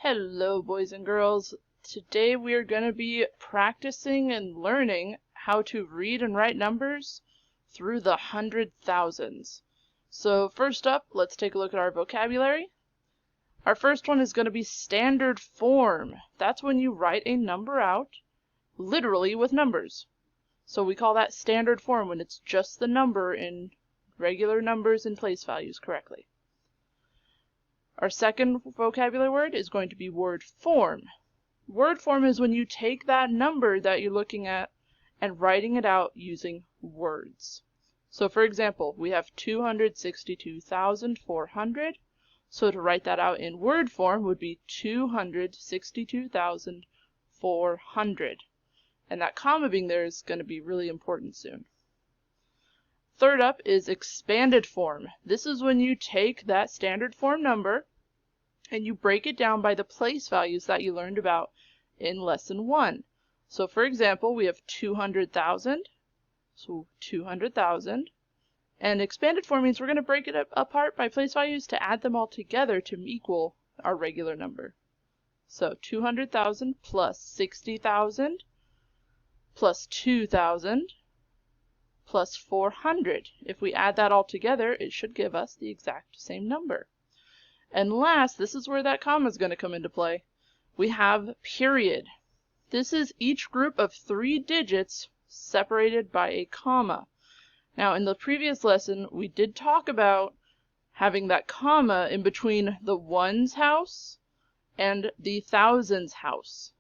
Hello, boys and girls. Today we are going to be practicing and learning how to read and write numbers through the hundred thousands. So first up, let's take a look at our vocabulary. Our first one is going to be standard form. That's when you write a number out literally with numbers. So we call that standard form when it's just the number in regular numbers and place values correctly. Our second vocabulary word is going to be word form. Word form is when you take that number that you're looking at and writing it out using words. So for example, we have 262,400. So to write that out in word form would be 262,400. And that comma being there is going to be really important soon. Third up is expanded form. This is when you take that standard form number and you break it down by the place values that you learned about in lesson 1. So for example, we have 200,000, so 200,000. And expanded form means we're going to break it apart by place values to add them all together to equal our regular number. So 200,000 plus 60,000 plus 2,000 plus 400. If we add that all together, it should give us the exact same number. And last, this is where that comma is going to come into play. We have period. This is each group of 3 digits separated by a comma. Now, in the previous lesson, we did talk about having that comma in between the ones house and the thousands house.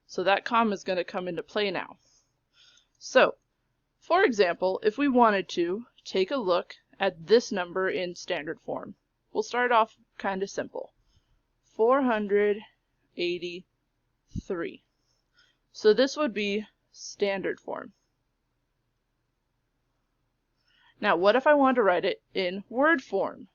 So that comma is going to come into play now. So, for example, if we wanted to take a look at this number in standard form, we'll start off kind of simple. 483. So this would be standard form. Now, what if I wanted to write it in word form?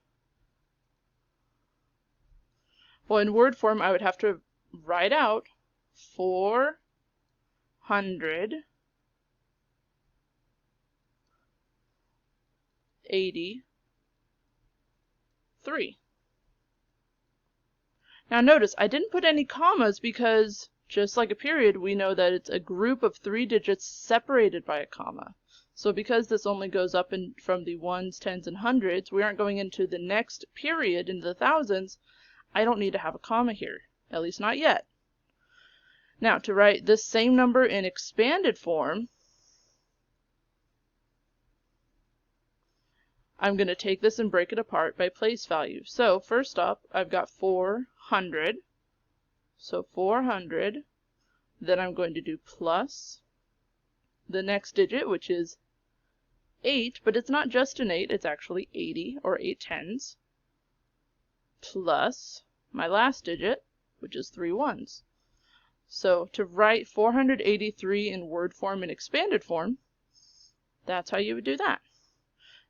Well, in word form, I would have to write out 483. Now notice, I didn't put any commas because, just like a period, we know that it's a group of 3 digits separated by a comma. So because this only goes up from the ones, tens, and hundreds, we aren't going into the next period in the thousands, I don't need to have a comma here, at least not yet. Now, to write this same number in expanded form, I'm going to take this and break it apart by place value. So first up, I've got 400. So 400. Then I'm going to do plus the next digit, which is 8, but it's not just an 8, it's actually 80, or 8 tens, plus my last digit, which is 3 ones. So to write 483 in word form and expanded form, that's how you would do that.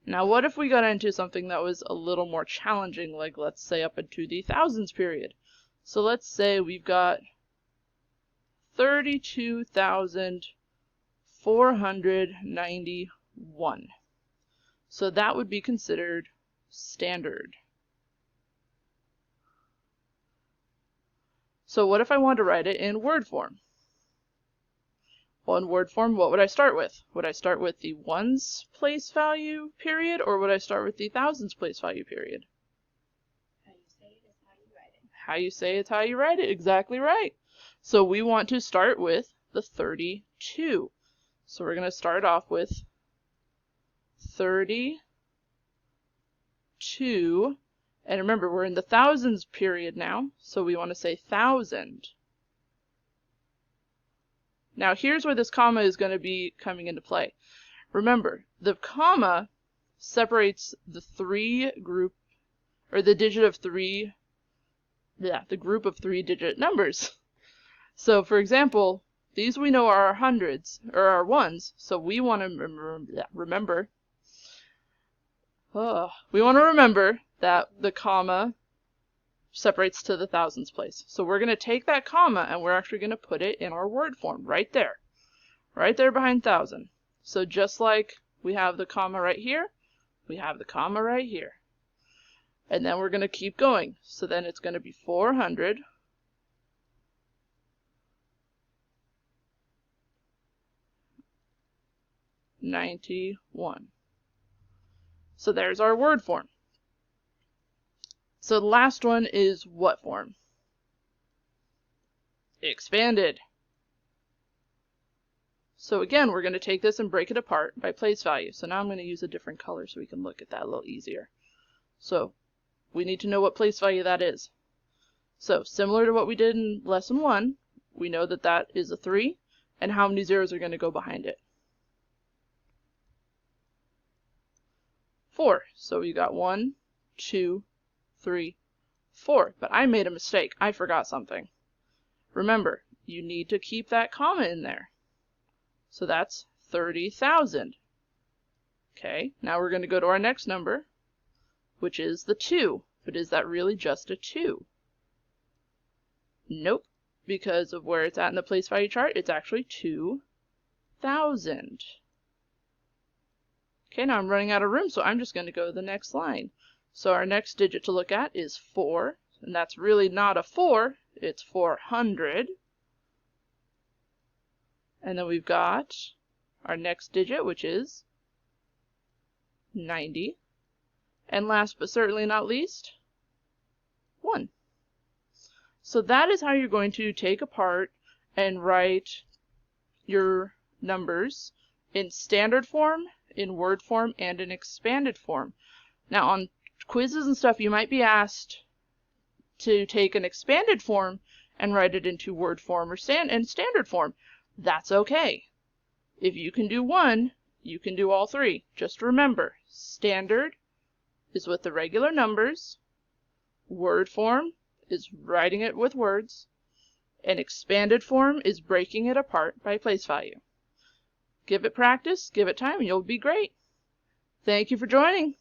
Now, what if we got into something that was a little more challenging, like let's say up into the thousands period? So let's say we've got 32,491. So that would be considered standard. So what if I wanted to write it in word form? Well, in word form, what would I start with? Would I start with the ones place value period, or would I start with the thousands place value period? How you say it is how you write it. How you say it's how you write it, exactly right. So we want to start with the 32. So we're going to start off with 32. And remember, we're in the thousands period now, so we want to say 1,000. Now here's where this comma is going to be coming into play. Remember, the comma separates the group of 3 digit numbers. So for example, these we know are our hundreds, or our ones, so we want to remember that the comma separates to the thousands place. So we're going to take that comma and we're actually going to put it in our word form right there behind 1,000. So just like we have the comma right here, we have the comma right here. And then we're going to keep going. So then it's going to be 400 91. So there's our word form. So the last one is what form? Expanded. So again, we're going to take this and break it apart by place value. So now I'm going to use a different color so we can look at that a little easier. So we need to know what place value that is. So similar to what we did in lesson 1, we know that that is a 3, and how many zeros are going to go behind it? 4. So we got 1, 2, 3, 4. But I made a mistake. I forgot something. Remember, you need to keep that comma in there. So that's 30,000. Okay, now we're going to go to our next number, which is the 2. But is that really just a 2? Nope, because of where it's at in the place value chart, it's actually 2,000. Okay, now I'm running out of room, so I'm just going to go to the next line. So our next digit to look at is 4, and that's really not a 4, it's 400. And then we've got our next digit, which is 90. And last but certainly not least, 1. So that is how you're going to take apart and write your numbers in standard form, in word form, and in expanded form. Now on quizzes and stuff, you might be asked to take an expanded form and write it into word form or standard form. That's okay. If you can do one, you can do all three. Just remember, standard is with the regular numbers, word form is writing it with words, and expanded form is breaking it apart by place value. Give it practice, give it time, and you'll be great. Thank you for joining.